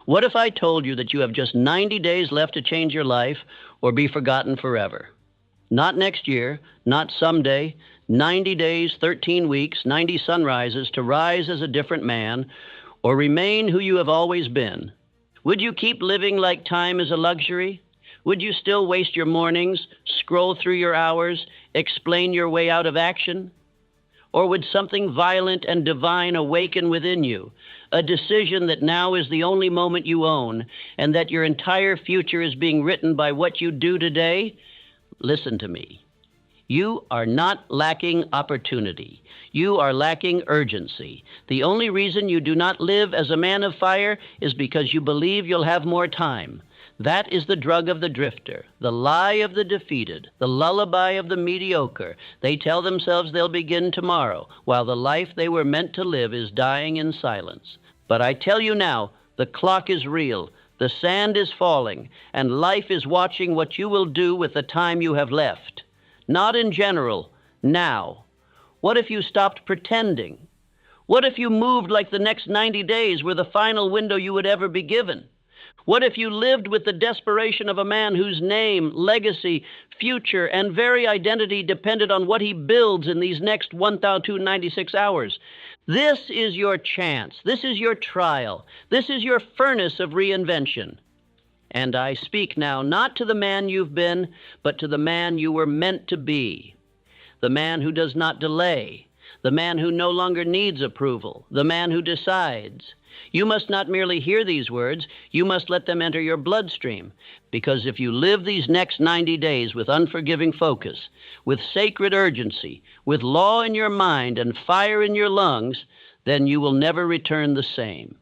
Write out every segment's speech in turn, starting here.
What if I told you that you have just 90 days left to change your life or be forgotten forever? Not next year, not someday, 90 days, 13 weeks, 90 sunrises to rise as a different man or remain who you have always been. Would you keep living like time is a luxury? Would you still waste your mornings, scroll through your hours, explain your way out of action? Or would something violent and divine awaken within you, a decision that now is the only moment you own, and that your entire future is being written by what you do today? Listen to me. You are not lacking opportunity. You are lacking urgency. The only reason you do not live as a man of fire is because you believe you'll have more time. That is the drug of the drifter, the lie of the defeated, the lullaby of the mediocre. They tell themselves they'll begin tomorrow, while the life they were meant to live is dying in silence. But I tell you now, the clock is real, the sand is falling, and life is watching what you will do with the time you have left. Not in general, now. What if you stopped pretending? What if you moved like the next 90 days were the final window you would ever be given? What if you lived with the desperation of a man whose name, legacy, future, and very identity depended on what he builds in these next 1,296 hours? This is your chance. This is your trial. This is your furnace of reinvention. And I speak now not to the man you've been, but to the man you were meant to be. The man who does not delay. The man who no longer needs approval. The man who decides. You must not merely hear these words, you must let them enter your bloodstream. Because if you live these next 90 days with unforgiving focus, with sacred urgency, with law in your mind and fire in your lungs, then you will never return the same.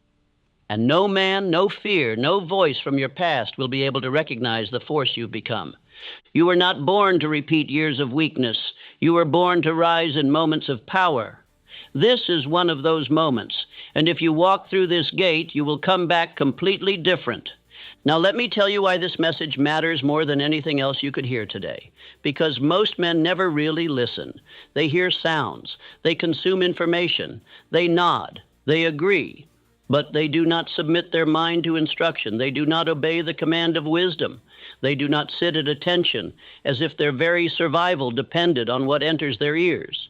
And no man, no fear, no voice from your past will be able to recognize the force you've become. You were not born to repeat years of weakness. You were born to rise in moments of power. This is one of those moments, and if you walk through this gate, you will come back completely different. Now let me tell you why this message matters more than anything else you could hear today. Because most men never really listen. They hear sounds, they consume information, they nod, they agree, but they do not submit their mind to instruction. They do not obey the command of wisdom. They do not sit at attention as if their very survival depended on what enters their ears.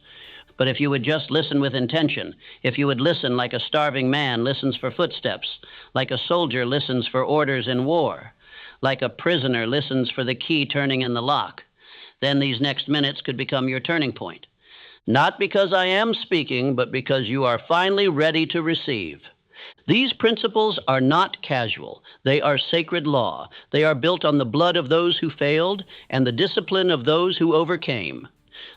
But if you would just listen with intention, if you would listen like a starving man listens for footsteps, like a soldier listens for orders in war, like a prisoner listens for the key turning in the lock, then these next minutes could become your turning point. Not because I am speaking, but because you are finally ready to receive. These principles are not casual. They are sacred law. They are built on the blood of those who failed and the discipline of those who overcame.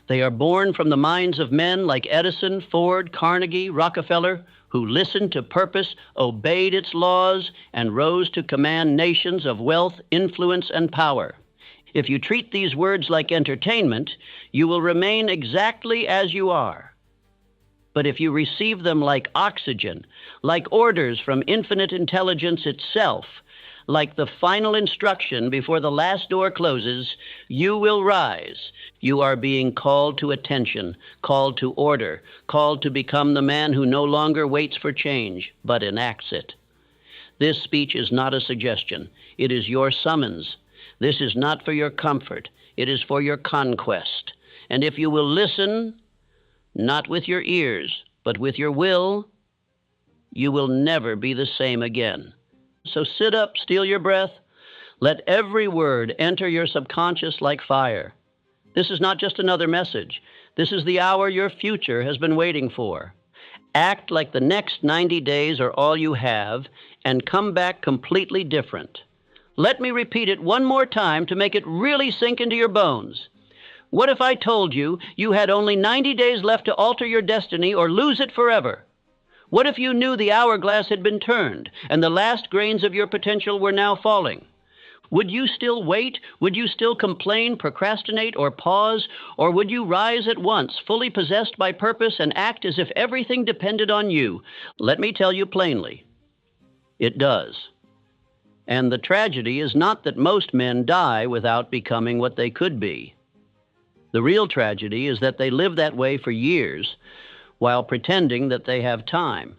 They are born from the minds of men like Edison, Ford, Carnegie, Rockefeller, who listened to purpose, obeyed its laws, and rose to command nations of wealth, influence, and power. If you treat these words like entertainment, you will remain exactly as you are. But if you receive them like oxygen, like orders from infinite intelligence itself, like the final instruction before the last door closes, you will rise. You are being called to attention, called to order, called to become the man who no longer waits for change, but enacts it. This speech is not a suggestion. It is your summons. This is not for your comfort. It is for your conquest. And if you will listen, not with your ears, but with your will, you will never be the same again. So sit up, steal your breath. Let every word enter your subconscious like fire. This is not just another message. This is the hour your future has been waiting for. Act like the next 90 days are all you have and come back completely different. Let me repeat it one more time to make it really sink into your bones. What if I told you you had only 90 days left to alter your destiny or lose it forever? What if you knew the hourglass had been turned and the last grains of your potential were now falling? Would you still wait? Would you still complain, procrastinate, or pause? Or would you rise at once, fully possessed by purpose, and act as if everything depended on you? Let me tell you plainly, it does. And the tragedy is not that most men die without becoming what they could be. The real tragedy is that they live that way for years while pretending that they have time.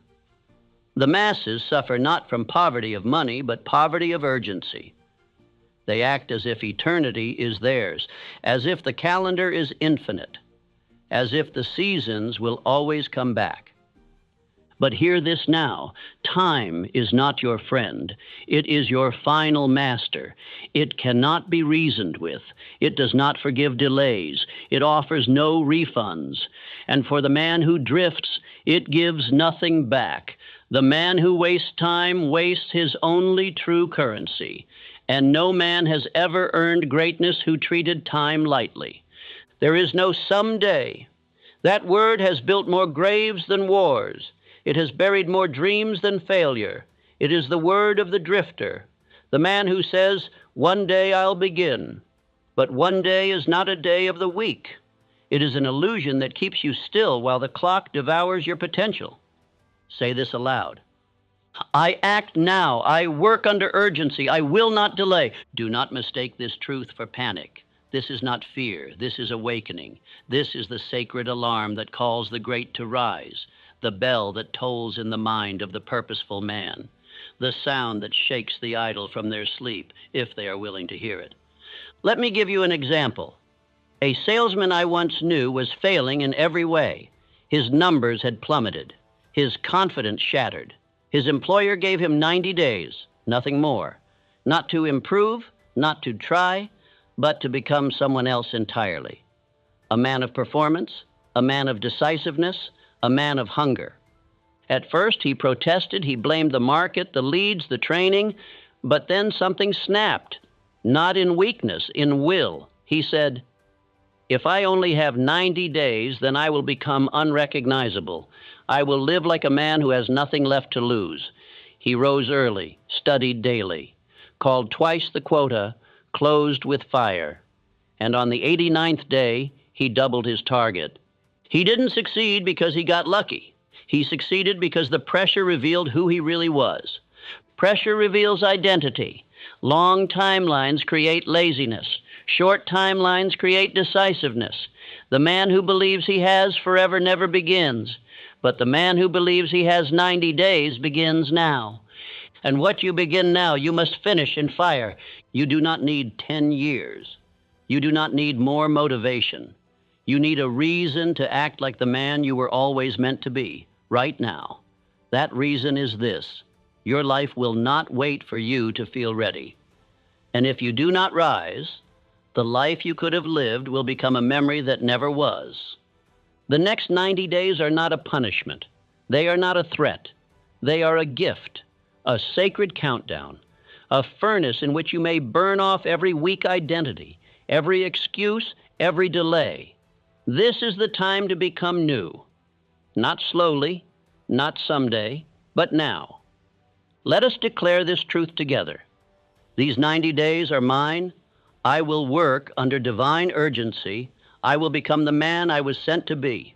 The masses suffer not from poverty of money, but poverty of urgency. They act as if eternity is theirs, as if the calendar is infinite, as if the seasons will always come back. But hear this now, time is not your friend. It is your final master. It cannot be reasoned with. It does not forgive delays. It offers no refunds. And for the man who drifts, it gives nothing back. The man who wastes time wastes his only true currency. And no man has ever earned greatness who treated time lightly. There is no someday. That word has built more graves than wars. It has buried more dreams than failure. It is the word of the drifter, the man who says, "One day I'll begin." But one day is not a day of the week. It is an illusion that keeps you still while the clock devours your potential. Say this aloud. I act now. I work under urgency. I will not delay. Do not mistake this truth for panic. This is not fear. This is awakening. This is the sacred alarm that calls the great to rise, the bell that tolls in the mind of the purposeful man, the sound that shakes the idle from their sleep, if they are willing to hear it. Let me give you an example. A salesman I once knew was failing in every way. His numbers had plummeted. His confidence shattered. His employer gave him 90 days, nothing more. Not to improve, not to try, but to become someone else entirely. A man of performance, a man of decisiveness, a man of hunger. At first he protested, he blamed the market, the leads, the training, but then something snapped. Not in weakness, in will. He said, "If I only have 90 days, then I will become unrecognizable. I will live like a man who has nothing left to lose." He rose early, studied daily, called twice the quota, closed with fire. And on the 89th day, he doubled his target. He didn't succeed because he got lucky. He succeeded because the pressure revealed who he really was. Pressure reveals identity. Long timelines create laziness. Short timelines create decisiveness. The man who believes he has forever never begins, but the man who believes he has 90 days begins now. And what you begin now, you must finish in fire. You do not need 10 years. You do not need more motivation. You need a reason to act like the man you were always meant to be, right now. That reason is this: your life will not wait for you to feel ready. And if you do not rise, the life you could have lived will become a memory that never was. The next 90 days are not a punishment. They are not a threat. They are a gift, a sacred countdown, a furnace in which you may burn off every weak identity, every excuse, every delay. This is the time to become new. Not slowly, not someday, but now. Let us declare this truth together. These 90 days are mine. I will work under divine urgency. I will become the man I was sent to be.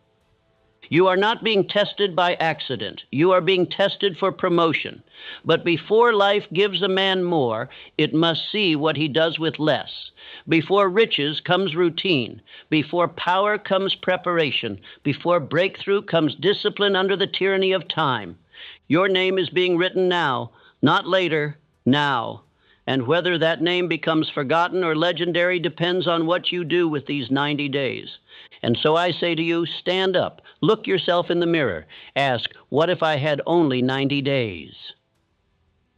You are not being tested by accident. You are being tested for promotion. But before life gives a man more, it must see what he does with less. Before riches comes routine. Before power comes preparation. Before breakthrough comes discipline under the tyranny of time. Your name is being written now, not later, now. And whether that name becomes forgotten or legendary depends on what you do with these 90 days. And so I say to you, stand up, look yourself in the mirror, ask, what if I had only 90 days?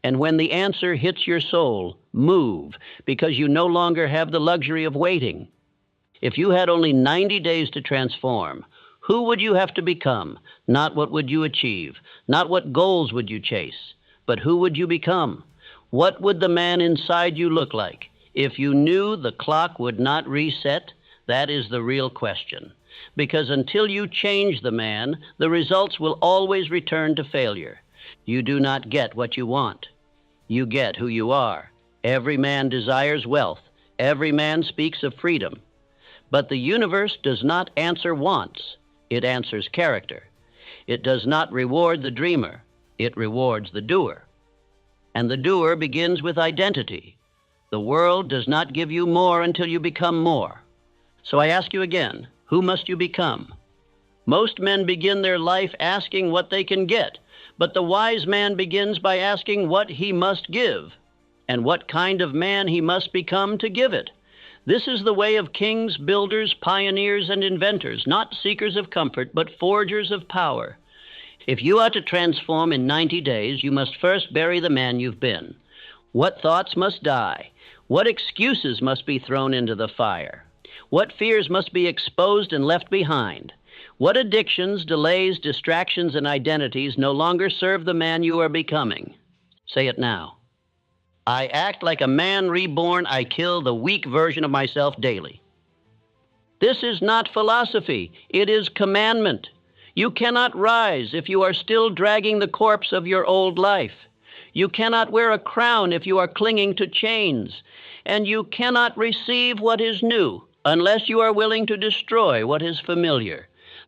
And when the answer hits your soul, move, because you no longer have the luxury of waiting. If you had only 90 days to transform, who would you have to become? Not what would you achieve, not what goals would you chase, but who would you become? What would the man inside you look like? If you knew the clock would not reset, that is the real question. Because until you change the man, the results will always return to failure. You do not get what you want. You get who you are. Every man desires wealth. Every man speaks of freedom. But the universe does not answer wants. It answers character. It does not reward the dreamer. It rewards the doer. And the doer begins with identity. The world does not give you more until you become more. So I ask you again, who must you become? Most men begin their life asking what they can get, But the wise man begins by asking what he must give, and what kind of man he must become to give it. This is the way of kings, builders, pioneers, and inventors, not seekers of comfort, but forgers of power. If you are to transform in 90 days, you must first bury the man you've been. What thoughts must die? What excuses must be thrown into the fire? What fears must be exposed and left behind? What addictions, delays, distractions, and identities no longer serve the man you are becoming? Say it now. I act like a man reborn. I kill the weak version of myself daily. This is not philosophy. It is commandment. You cannot rise if you are still dragging the corpse of your old life. You cannot wear a crown if you are clinging to chains. And you cannot receive what is new unless you are willing to destroy what is familiar.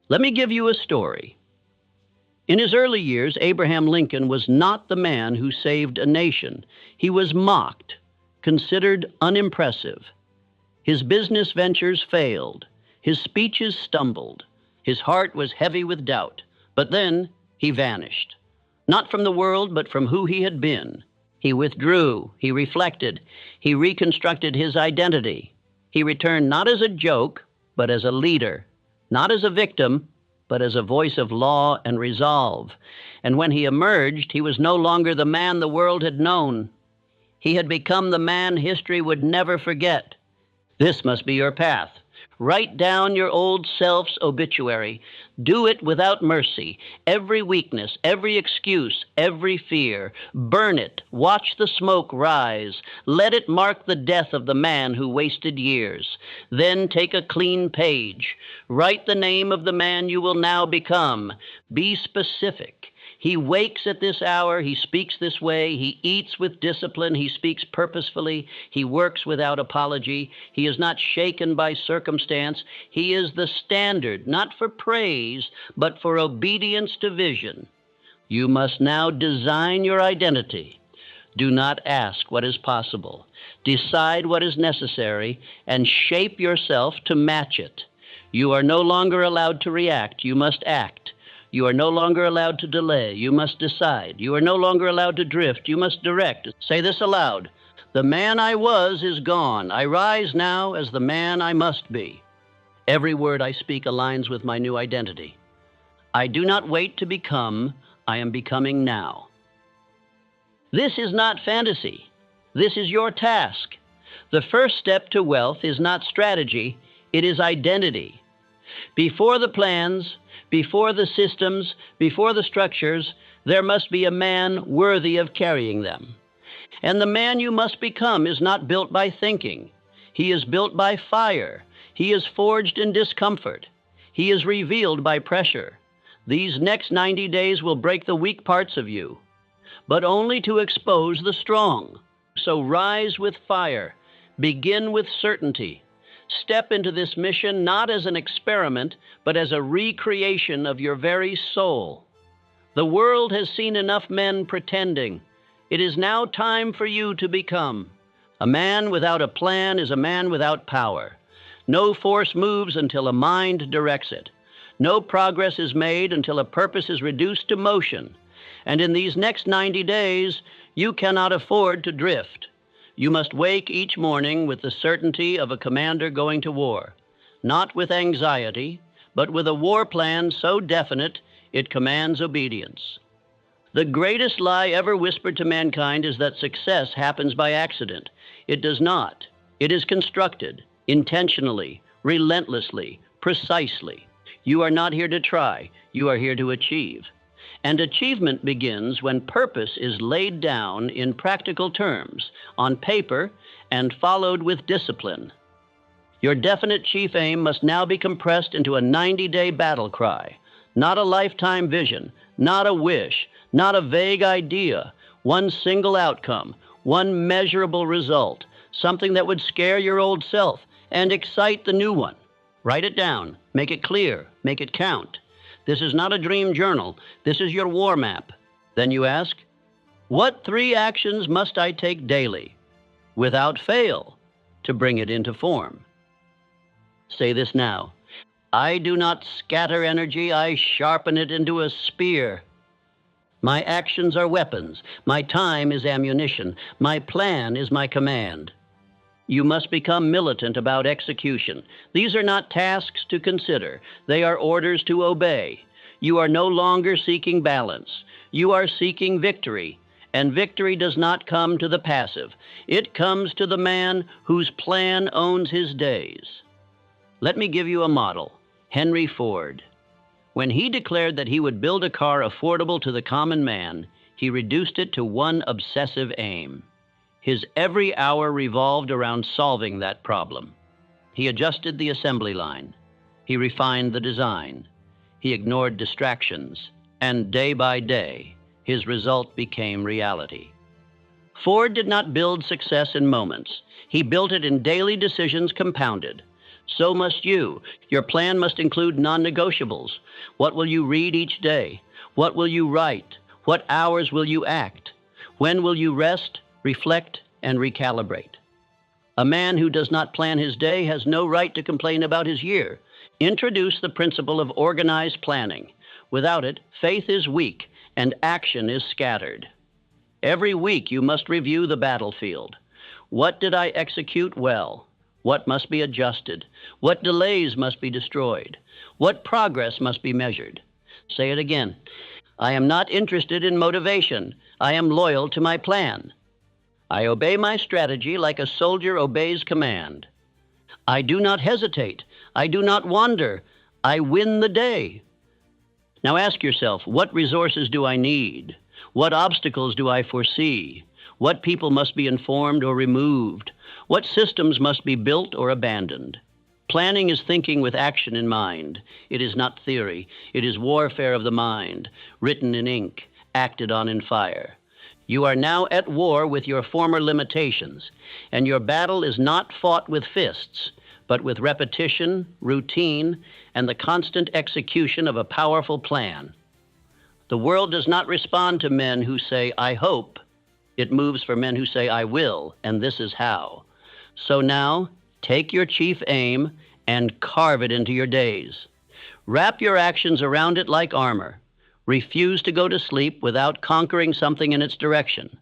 Let me give you a story. In his early years, Abraham Lincoln was not the man who saved a nation. He was mocked, considered unimpressive. His business ventures failed. His speeches stumbled. His heart was heavy with doubt. But then he vanished. Not from the world, but from who he had been. He withdrew. He reflected. He reconstructed his identity. He returned not as a joke, but as a leader. Not as a victim, but as a voice of law and resolve. And when he emerged, he was no longer the man the world had known. He had become the man history would never forget. This must be your path. Write down your old self's obituary. Do it without mercy. Every weakness, every excuse, every fear. Burn it. Watch the smoke rise. Let it mark the death of the man who wasted years. Then take a clean page. Write the name of the man you will now become. Be specific. He wakes at this hour, he speaks this way, he eats with discipline, he speaks purposefully, he works without apology, he is not shaken by circumstance, he is the standard, not for praise, but for obedience to vision. You must now design your identity. Do not ask what is possible. Decide what is necessary and shape yourself to match it. You are no longer allowed to react, you must act. You are no longer allowed to delay. You must decide. You are no longer allowed to drift. You must direct. Say this aloud. The man I was is gone. I rise now as the man I must be. Every word I speak aligns with my new identity. I do not wait to become. I am becoming now. This is not fantasy. This is your task. The first step to wealth is not strategy. It is identity. Before the plans, before the systems, before the structures, there must be a man worthy of carrying them. And the man you must become is not built by thinking. He is built by fire. He is forged in discomfort. He is revealed by pressure. These next 90 days will break the weak parts of you, but only to expose the strong. So rise with fire. Begin with certainty. Step into this mission not as an experiment, but as a recreation of your very soul. The world has seen enough men pretending. It is now time for you to become. A man without a plan is a man without power. No force moves until a mind directs it. No progress is made until a purpose is reduced to motion. And in these next 90 days, you cannot afford to drift. You must wake each morning with the certainty of a commander going to war, not with anxiety, but with a war plan so definite it commands obedience. The greatest lie ever whispered to mankind is that success happens by accident. It does not. It is constructed, intentionally, relentlessly, precisely. You are not here to try. You are here to achieve. And achievement begins when purpose is laid down in practical terms, on paper, and followed with discipline. Your definite chief aim must now be compressed into a 90-day battle cry, not a lifetime vision, not a wish, not a vague idea, one single outcome, one measurable result, something that would scare your old self and excite the new one. Write it down, make it clear, make it count. This is not a dream journal. This is your war map. Then you ask, what 3 actions must I take daily, without fail, to bring it into form? Say this now. I do not scatter energy. I sharpen it into a spear. My actions are weapons. My time is ammunition. My plan is my command. You must become militant about execution. These are not tasks to consider. They are orders to obey. You are no longer seeking balance. You are seeking victory. And victory does not come to the passive. It comes to the man whose plan owns his days. Let me give you a model. Henry Ford. When he declared that he would build a car affordable to the common man, he reduced it to one obsessive aim. His every hour revolved around solving that problem. He adjusted the assembly line. He refined the design. He ignored distractions. And day by day, his result became reality. Ford did not build success in moments. He built it in daily decisions compounded. So must you. Your plan must include non-negotiables. What will you read each day? What will you write? What hours will you act? When will you rest, reflect, and recalibrate? A man who does not plan his day has no right to complain about his year. Introduce the principle of organized planning. Without it, faith is weak and action is scattered. Every week you must review the battlefield. What did I execute well? What must be adjusted? What delays must be destroyed? What progress must be measured? Say it again. I am not interested in motivation. I am loyal to my plan. I obey my strategy like a soldier obeys command. I do not hesitate. I do not wander. I win the day. Now ask yourself, what resources do I need? What obstacles do I foresee? What people must be informed or removed? What systems must be built or abandoned? Planning is thinking with action in mind. It is not theory. It is warfare of the mind, written in ink, acted on in fire. You are now at war with your former limitations, and your battle is not fought with fists, but with repetition, routine, and the constant execution of a powerful plan. The world does not respond to men who say, I hope. It moves for men who say, I will, and this is how. So now, take your chief aim and carve it into your days. Wrap your actions around it like armor. Refuse to go to sleep without conquering something in its direction.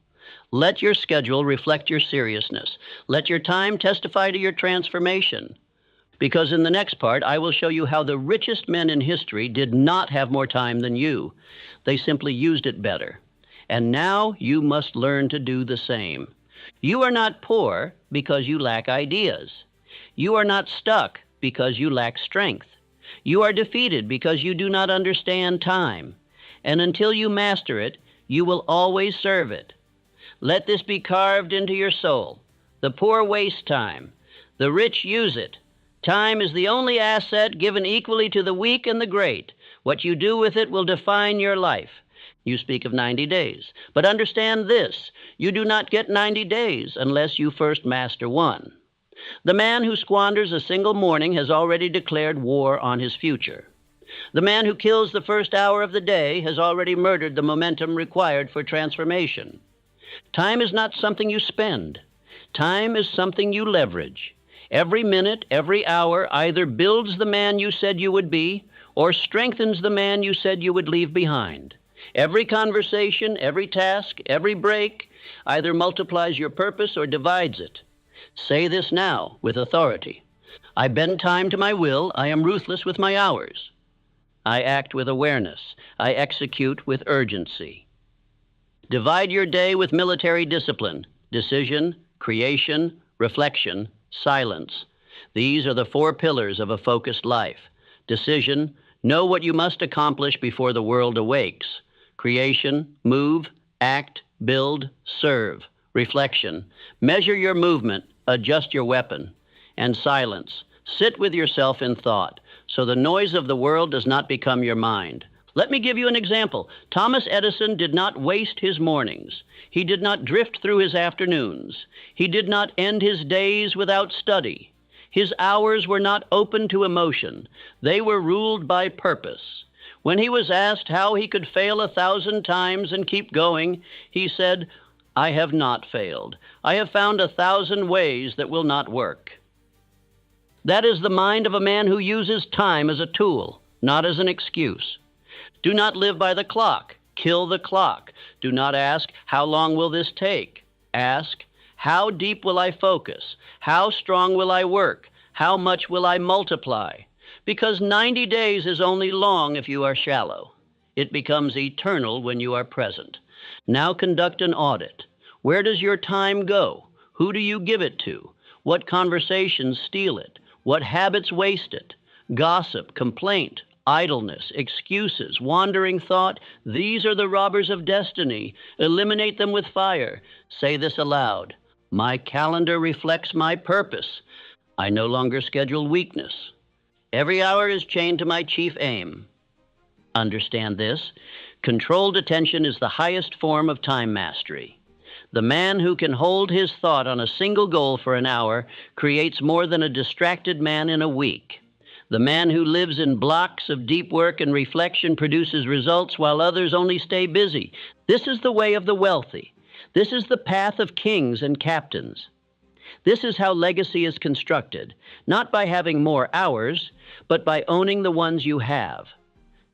Let your schedule reflect your seriousness. Let your time testify to your transformation. Because in the next part, I will show you how the richest men in history did not have more time than you. They simply used it better. And now you must learn to do the same. You are not poor because you lack ideas. You are not stuck because you lack strength. You are defeated because you do not understand time. And until you master it, you will always serve it. Let this be carved into your soul. The poor waste time. The rich use it. Time is the only asset given equally to the weak and the great. What you do with it will define your life. You speak of 90 days. But understand this, you do not get 90 days unless you first master one. The man who squanders a single morning has already declared war on his future. The man who kills the first hour of the day has already murdered the momentum required for transformation. Time is not something you spend. Time is something you leverage. Every minute, every hour either builds the man you said you would be or strengthens the man you said you would leave behind. Every conversation, every task, every break either multiplies your purpose or divides it. Say this now with authority. I bend time to my will. I am ruthless with my hours. I act with awareness. I execute with urgency. Divide your day with military discipline, decision, creation, reflection, silence. These are the 4 pillars of a focused life. Decision, know what you must accomplish before the world awakes. Creation, move, act, build, serve. Reflection, measure your movement, adjust your weapon. And silence, sit with yourself in thought, so the noise of the world does not become your mind. Let me give you an example. Thomas Edison did not waste his mornings. He did not drift through his afternoons. He did not end his days without study. His hours were not open to emotion. They were ruled by purpose. When he was asked how he could fail 1,000 times and keep going, he said, I have not failed. I have found 1,000 ways that will not work. That is the mind of a man who uses time as a tool, not as an excuse. Do not live by the clock. Kill the clock. Do not ask, how long will this take? Ask, how deep will I focus? How strong will I work? How much will I multiply? Because 90 days is only long if you are shallow. It becomes eternal when you are present. Now conduct an audit. Where does your time go? Who do you give it to? What conversations steal it? What habits waste it? Gossip, complaint, idleness, excuses, wandering thought, these are the robbers of destiny. Eliminate them with fire. Say this aloud. My calendar reflects my purpose. I no longer schedule weakness. Every hour is chained to my chief aim. Understand this. Controlled attention is the highest form of time mastery. The man who can hold his thought on a single goal for an hour creates more than a distracted man in a week. The man who lives in blocks of deep work and reflection produces results while others only stay busy. This is the way of the wealthy. This is the path of kings and captains. This is how legacy is constructed, not by having more hours, but by owning the ones you have.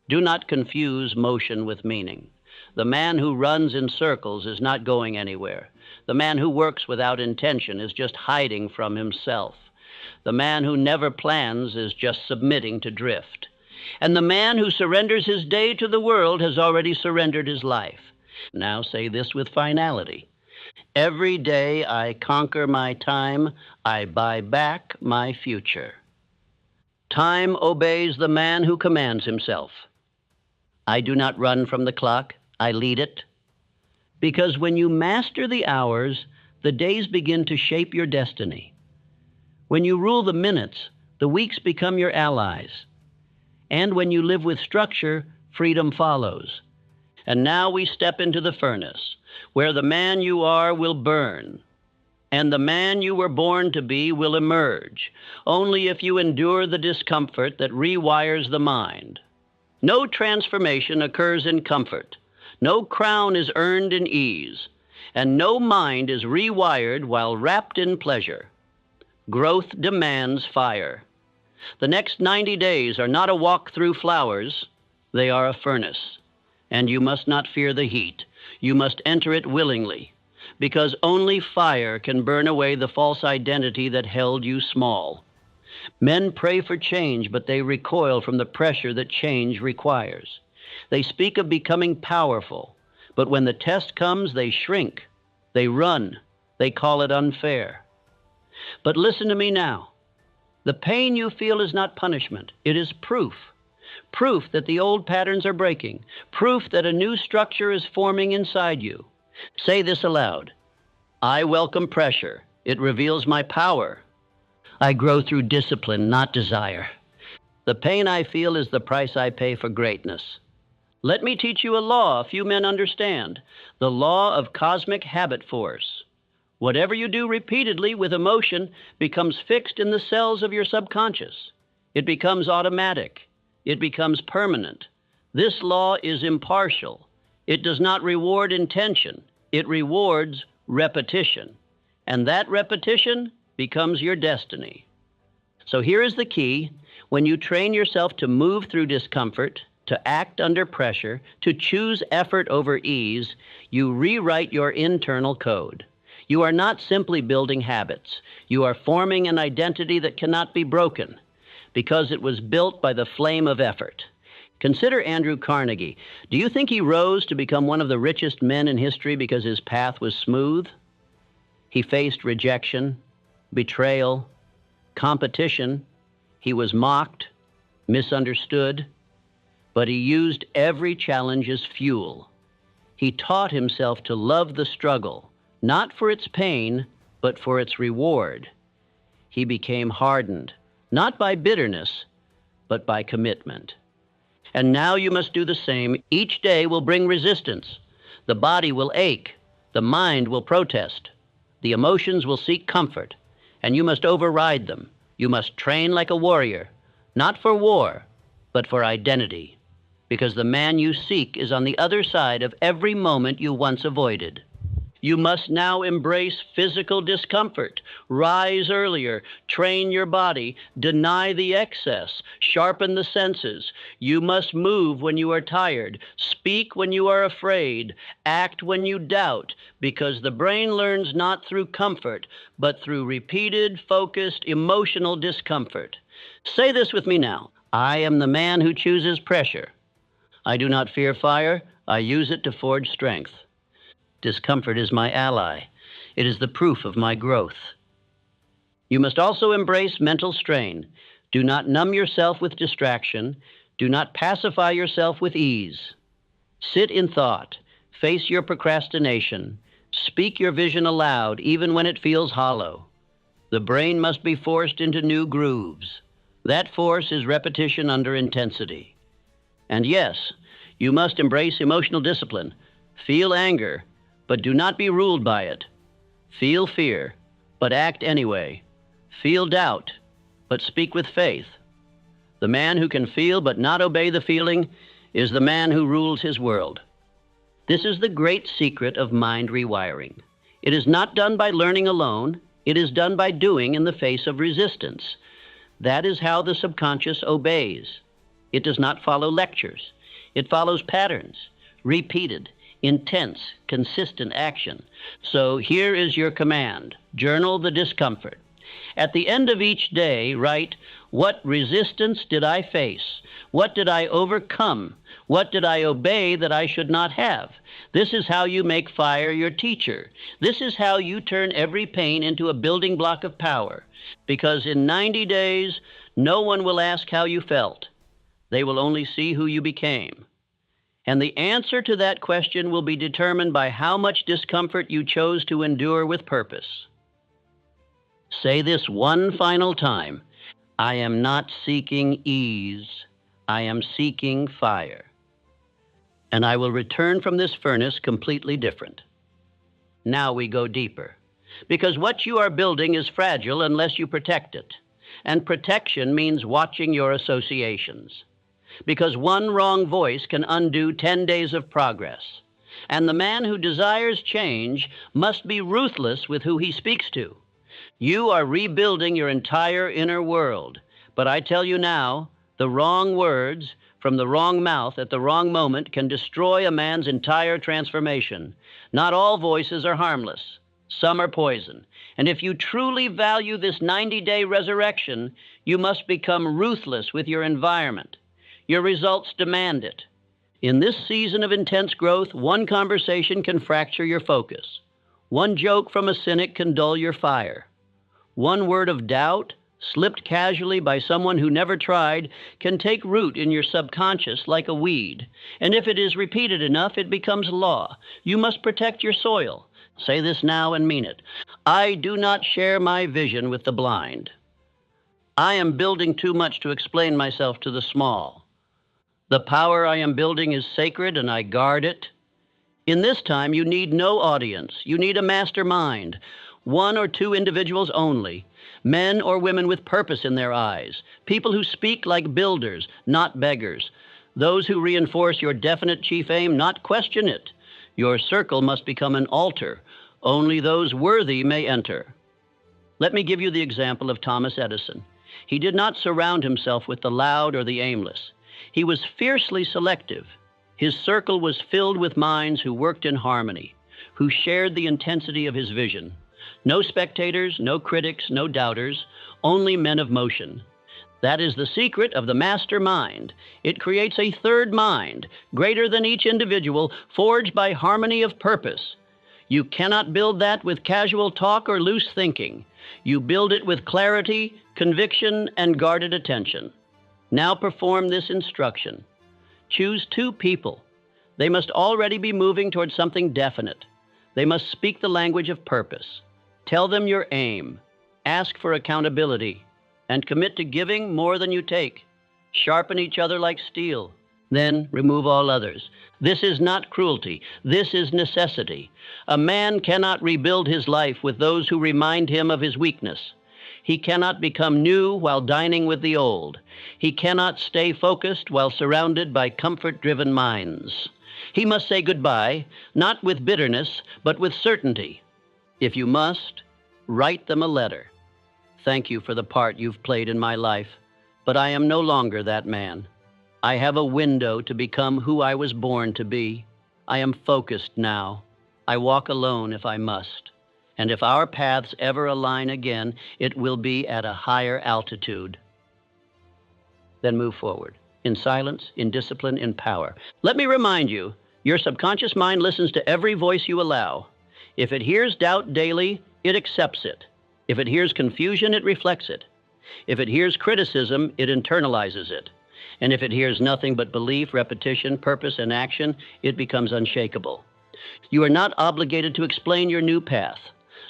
Do not confuse motion with meaning. The man who runs in circles is not going anywhere. The man who works without intention is just hiding from himself. The man who never plans is just submitting to drift. And the man who surrenders his day to the world has already surrendered his life. Now say this with finality. Every day I conquer my time, I buy back my future. Time obeys the man who commands himself. I do not run from the clock, I lead it. Because when you master the hours, the days begin to shape your destiny. When you rule the minutes, the weeks become your allies. And when you live with structure, freedom follows. And now we step into the furnace, where the man you are will burn, and the man you were born to be will emerge, only if you endure the discomfort that rewires the mind. No transformation occurs in comfort. No crown is earned in ease, and no mind is rewired while wrapped in pleasure. Growth demands fire. The next 90 days are not a walk through flowers, they are a furnace. And you must not fear the heat. You must enter it willingly, because only fire can burn away the false identity that held you small. Men pray for change, but they recoil from the pressure that change requires. They speak of becoming powerful, but when the test comes, they shrink, they run, they call it unfair. But listen to me now. The pain you feel is not punishment, it is proof. Proof that the old patterns are breaking, proof that a new structure is forming inside you. Say this aloud. I welcome pressure. It reveals my power. I grow through discipline, not desire. The pain I feel is the price I pay for greatness. Let me teach you a law few men understand, the law of cosmic habit force. Whatever you do repeatedly with emotion becomes fixed in the cells of your subconscious. It becomes automatic. It becomes permanent. This law is impartial. It does not reward intention. It rewards repetition. And that repetition becomes your destiny. So here is the key. When you train yourself to move through discomfort, to act under pressure, to choose effort over ease, you rewrite your internal code. You are not simply building habits. You are forming an identity that cannot be broken because it was built by the flame of effort. Consider Andrew Carnegie. Do you think he rose to become one of the richest men in history because his path was smooth? He faced rejection, betrayal, competition. He was mocked, misunderstood, but he used every challenge as fuel. He taught himself to love the struggle, not for its pain, but for its reward. He became hardened, not by bitterness, but by commitment. And now you must do the same. Each day will bring resistance. The body will ache. The mind will protest. The emotions will seek comfort, and you must override them. You must train like a warrior, not for war, but for identity, because the man you seek is on the other side of every moment you once avoided. You must now embrace physical discomfort, rise earlier, train your body, deny the excess, sharpen the senses. You must move when you are tired, speak when you are afraid, act when you doubt, because the brain learns not through comfort, but through repeated, focused, emotional discomfort. Say this with me now. I am the man who chooses pressure. I do not fear fire. I use it to forge strength. Discomfort is my ally. It is the proof of my growth. You must also embrace mental strain. Do not numb yourself with distraction. Do not pacify yourself with ease. Sit in thought. Face your procrastination. Speak your vision aloud, even when it feels hollow. The brain must be forced into new grooves. That force is repetition under intensity. And yes, you must embrace emotional discipline. Feel anger, but do not be ruled by it. Feel fear, but act anyway. Feel doubt, but speak with faith. The man who can feel but not obey the feeling is the man who rules his world. This is the great secret of mind rewiring. It is not done by learning alone. It is done by doing in the face of resistance. That is how the subconscious obeys. It does not follow lectures. It follows patterns, repeated, intense, consistent action. So here is your command. Journal the discomfort. At the end of each day, write, what resistance did I face? What did I overcome? What did I obey that I should not have? This is how you make fire your teacher. This is how you turn every pain into a building block of power. Because in 90 days, no one will ask how you felt. They will only see who you became. And the answer to that question will be determined by how much discomfort you chose to endure with purpose. Say this one final time. I am not seeking ease. I am seeking fire. And I will return from this furnace completely different. Now we go deeper. Because what you are building is fragile unless you protect it. And protection means watching your associations. Because one wrong voice can undo 10 days of progress. And the man who desires change must be ruthless with who he speaks to. You are rebuilding your entire inner world. But I tell you now, the wrong words from the wrong mouth at the wrong moment can destroy a man's entire transformation. Not all voices are harmless. Some are poison. And if you truly value this 90-day resurrection, you must become ruthless with your environment. Your results demand it. In this season of intense growth, one conversation can fracture your focus. One joke from a cynic can dull your fire. One word of doubt, slipped casually by someone who never tried, can take root in your subconscious like a weed. And if it is repeated enough, it becomes law. You must protect your soil. Say this now and mean it. I do not share my vision with the blind. I am building too much to explain myself to the small. The power I am building is sacred, and I guard it. In this time, you need no audience. You need a mastermind, one or two individuals only, men or women with purpose in their eyes, people who speak like builders, not beggars, those who reinforce your definite chief aim, not question it. Your circle must become an altar. Only those worthy may enter. Let me give you the example of Thomas Edison. He did not surround himself with the loud or the aimless. He was fiercely selective. His circle was filled with minds who worked in harmony, who shared the intensity of his vision. No spectators, no critics, no doubters, only men of motion. That is the secret of the master mind. It creates a third mind, greater than each individual, forged by harmony of purpose. You cannot build that with casual talk or loose thinking. You build it with clarity, conviction, and guarded attention. Now perform this instruction. Choose two people. They must already be moving toward something definite. They must speak the language of purpose. Tell them your aim. Ask for accountability. And commit to giving more than you take. Sharpen each other like steel. Then remove all others. This is not cruelty. This is necessity. A man cannot rebuild his life with those who remind him of his weakness. He cannot become new while dining with the old. He cannot stay focused while surrounded by comfort-driven minds. He must say goodbye, not with bitterness, but with certainty. If you must, write them a letter. Thank you for the part you've played in my life, but I am no longer that man. I have a window to become who I was born to be. I am focused now. I walk alone if I must. And if our paths ever align again, it will be at a higher altitude. Then move forward, in silence, in discipline, in power. Let me remind you, your subconscious mind listens to every voice you allow. If it hears doubt daily, it accepts it. If it hears confusion, it reflects it. If it hears criticism, it internalizes it. And if it hears nothing but belief, repetition, purpose, and action, it becomes unshakable. You are not obligated to explain your new path.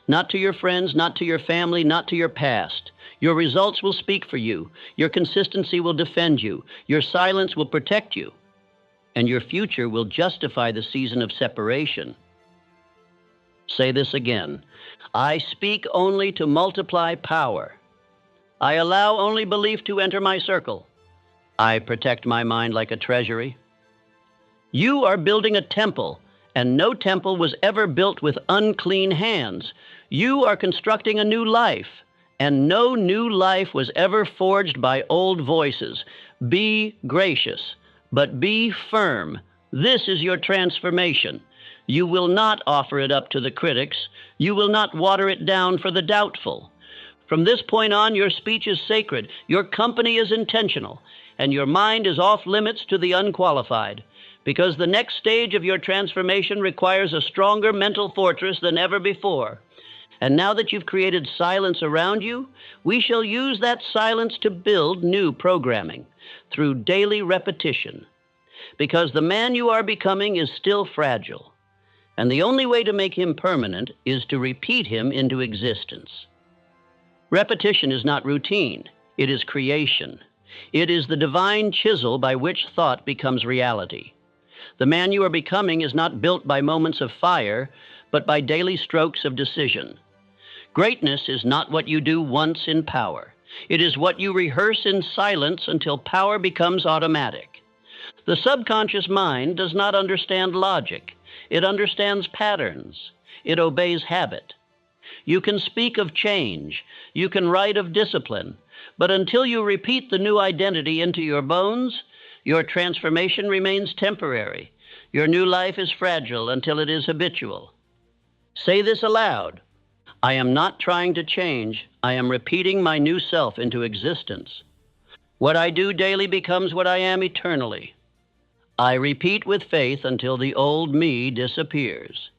Not to your friends, not to your family, not to your past. Your results will speak for you. Your consistency will defend you. Your silence will protect you. And your future will justify the season of separation. Say this again. I speak only to multiply power. I allow only belief to enter my circle. I protect my mind like a treasury. You are building a temple, and no temple was ever built with unclean hands. You are constructing a new life, and no new life was ever forged by old voices. Be gracious, but be firm. This is your transformation. You will not offer it up to the critics. You will not water it down for the doubtful. From this point on, your speech is sacred, your company is intentional, and your mind is off limits to the unqualified, because the next stage of your transformation requires a stronger mental fortress than ever before. And now that you've created silence around you, we shall use that silence to build new programming through daily repetition, because the man you are becoming is still fragile. And the only way to make him permanent is to repeat him into existence. Repetition is not routine, it is creation. It is the divine chisel by which thought becomes reality. The man you are becoming is not built by moments of fire, but by daily strokes of decision. Greatness is not what you do once in power. It is what you rehearse in silence until power becomes automatic. The subconscious mind does not understand logic. It understands patterns. It obeys habit. You can speak of change. You can write of discipline. But until you repeat the new identity into your bones, your transformation remains temporary. Your new life is fragile until it is habitual. Say this aloud. I am not trying to change. I am repeating my new self into existence. What I do daily becomes what I am eternally. I repeat with faith until the old me disappears.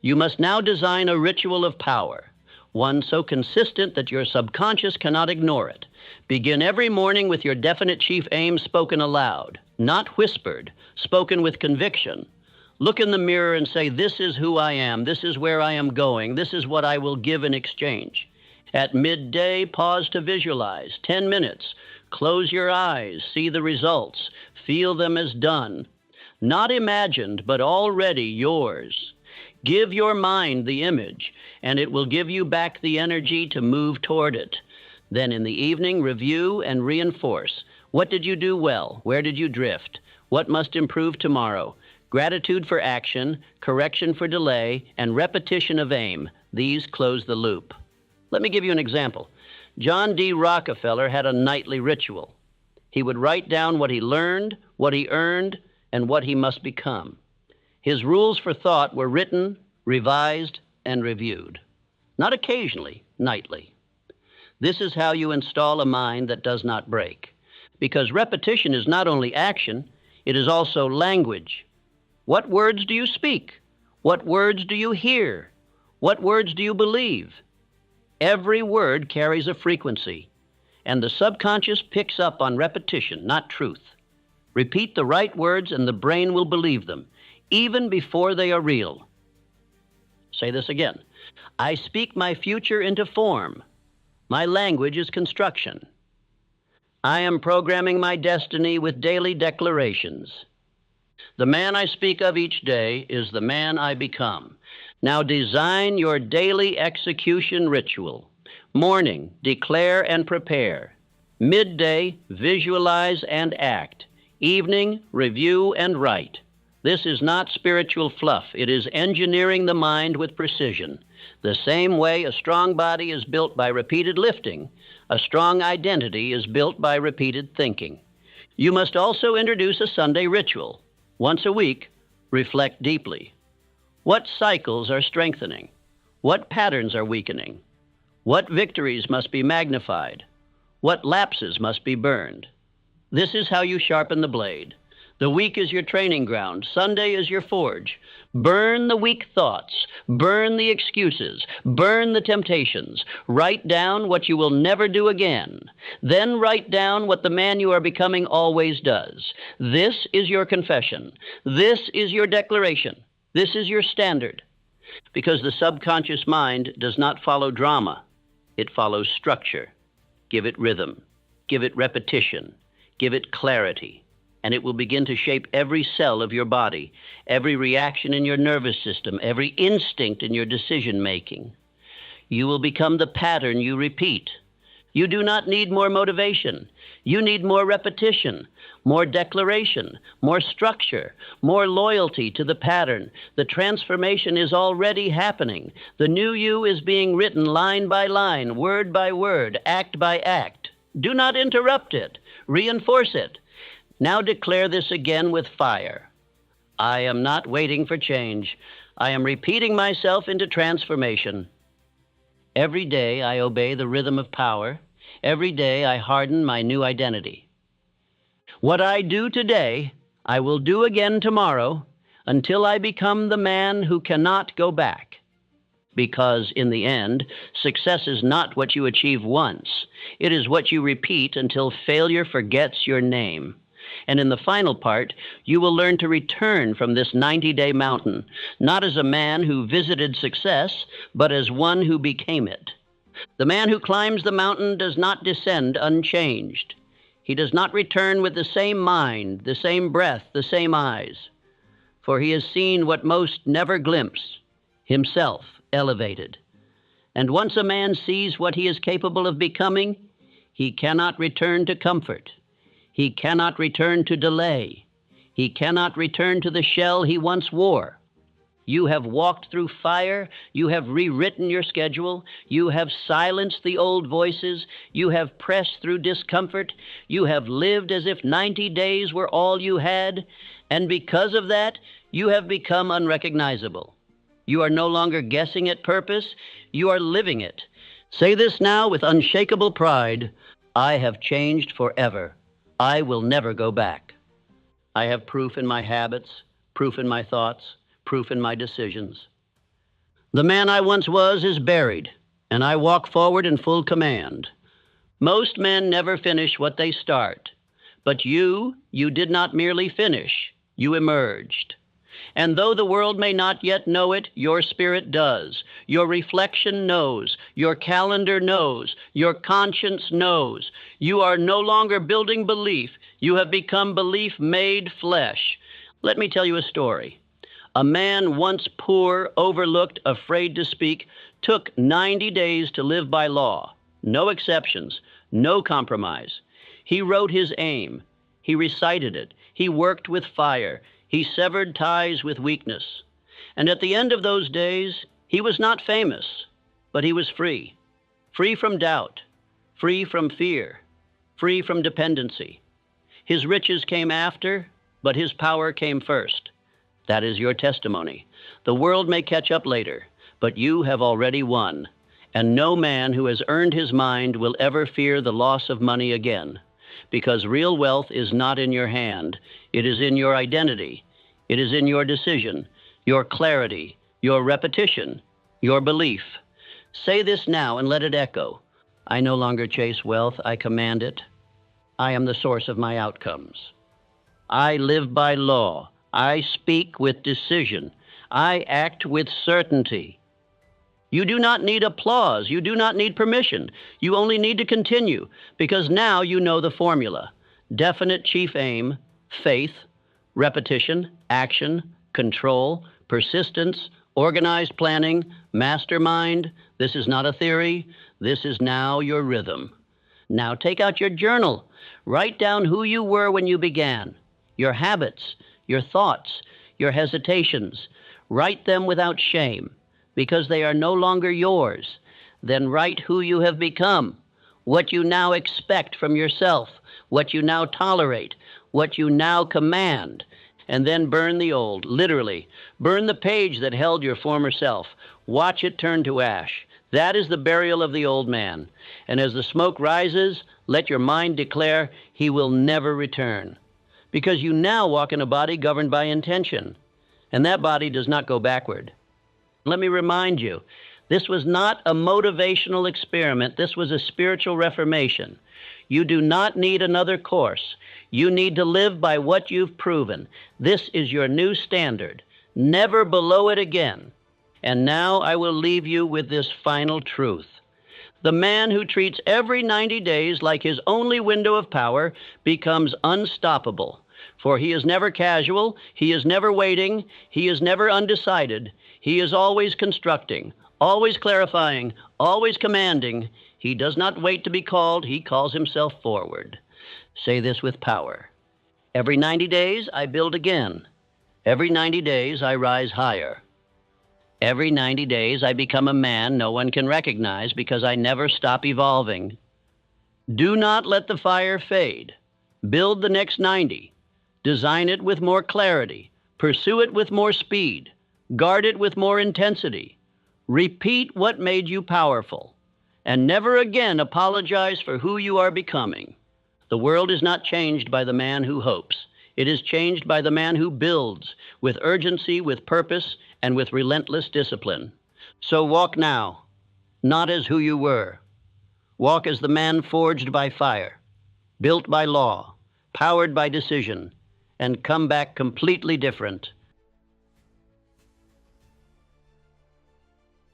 You must now design a ritual of power, one so consistent that your subconscious cannot ignore it. Begin every morning with your definite chief aim spoken aloud, not whispered, spoken with conviction. Look in the mirror and say, this is who I am, this is where I am going, this is what I will give in exchange. At midday, pause to visualize, 10 minutes. Close your eyes, see the results, feel them as done. Not imagined, but already yours. Give your mind the image, and it will give you back the energy to move toward it. Then in the evening, review and reinforce. What did you do well? Where did you drift? What must improve tomorrow? Gratitude for action, correction for delay, and repetition of aim. These close the loop. Let me give you an example. John D. Rockefeller had a nightly ritual. He would write down what he learned, what he earned, and what he must become. His rules for thought were written, revised, and reviewed. Not occasionally, nightly. This is how you install a mind that does not break. Because repetition is not only action, it is also language. What words do you speak? What words do you hear? What words do you believe? Every word carries a frequency, and the subconscious picks up on repetition, not truth. Repeat the right words and the brain will believe them, even before they are real. Say this again. I speak my future into form. My language is construction. I am programming my destiny with daily declarations. The man I speak of each day is the man I become. Now design your daily execution ritual. Morning, declare and prepare. Midday, visualize and act. Evening, review and write. This is not spiritual fluff. It is engineering the mind with precision. The same way a strong body is built by repeated lifting, a strong identity is built by repeated thinking. You must also introduce a Sunday ritual. Once a week, reflect deeply. What cycles are strengthening? What patterns are weakening? What victories must be magnified? What lapses must be burned? This is how you sharpen the blade. The week is your training ground. Sunday is your forge. Burn the weak thoughts. Burn the excuses. Burn the temptations. Write down what you will never do again. Then write down what the man you are becoming always does. This is your confession. This is your declaration. This is your standard. Because the subconscious mind does not follow drama. It follows structure. Give it rhythm. Give it repetition. Give it clarity. And it will begin to shape every cell of your body, every reaction in your nervous system, every instinct in your decision-making. You will become the pattern you repeat. You do not need more motivation. You need more repetition, more declaration, more structure, more loyalty to the pattern. The transformation is already happening. The new you is being written line by line, word by word, act by act. Do not interrupt it. Reinforce it. Now declare this again with fire. I am not waiting for change. I am repeating myself into transformation. Every day I obey the rhythm of power. Every day I harden my new identity. What I do today, I will do again tomorrow until I become the man who cannot go back. Because in the end, success is not what you achieve once. It is what you repeat until failure forgets your name. And in the final part, you will learn to return from this 90-day mountain, not as a man who visited success, but as one who became it. The man who climbs the mountain does not descend unchanged. He does not return with the same mind, the same breath, the same eyes. For he has seen what most never glimpse, himself elevated. And once a man sees what he is capable of becoming, he cannot return to comfort. He cannot return to delay. He cannot return to the shell he once wore. You have walked through fire. You have rewritten your schedule. You have silenced the old voices. You have pressed through discomfort. You have lived as if 90 days were all you had. And because of that, you have become unrecognizable. You are no longer guessing at purpose. You are living it. Say this now with unshakable pride. I have changed forever. I will never go back. I have proof in my habits, proof in my thoughts, proof in my decisions. The man I once was is buried, and I walk forward in full command. Most men never finish what they start, but you did not merely finish, you emerged. And though the world may not yet know it, your spirit does. Your reflection knows. Your calendar knows. Your conscience knows. You are no longer building belief. You have become belief made flesh. Let me tell you a story. A man once poor, overlooked, afraid to speak, took 90 days to live by law. No exceptions, no compromise. He wrote his aim. He recited it. He worked with fire. He severed ties with weakness. And at the end of those days, he was not famous, but he was free. Free from doubt, free from fear, free from dependency. His riches came after, but his power came first. That is your testimony. The world may catch up later, but you have already won. And no man who has earned his mind will ever fear the loss of money again. Because real wealth is not in your hand. It is in your identity. It is in your decision, your clarity, your repetition, your belief. Say this now and let it echo. I no longer chase wealth. I command it. I am the source of my outcomes. I live by law. I speak with decision. I act with certainty. You do not need applause. You do not need permission. You only need to continue, because now you know the formula. Definite chief aim, faith, repetition, action, control, persistence, organized planning, mastermind. This is not a theory. This is now your rhythm. Now take out your journal. Write down who you were when you began, your habits, your thoughts, your hesitations. Write them without shame, because they are no longer yours. Then write who you have become, what you now expect from yourself, what you now tolerate, what you now command, and then burn the old, literally. Burn the page that held your former self. Watch it turn to ash. That is the burial of the old man. And as the smoke rises, let your mind declare he will never return. Because you now walk in a body governed by intention, and that body does not go backward. Let me remind you, this was not a motivational experiment. This was a spiritual reformation. You do not need another course. You need to live by what you've proven. This is your new standard. Never below it again. And now I will leave you with this final truth. The man who treats every 90 days like his only window of power becomes unstoppable. For he is never casual, he is never waiting, he is never undecided. He is always constructing, always clarifying, always commanding. He does not wait to be called, he calls himself forward. Say this with power. Every 90 days, I build again. Every 90 days, I rise higher. Every 90 days, I become a man no one can recognize because I never stop evolving. Do not let the fire fade. Build the next 90. Design it with more clarity. Pursue it with more speed. Guard it with more intensity. Repeat what made you powerful. And never again apologize for who you are becoming. The world is not changed by the man who hopes. It is changed by the man who builds with urgency, with purpose, and with relentless discipline. So walk now, not as who you were. Walk as the man forged by fire, built by law, powered by decision, and come back completely different.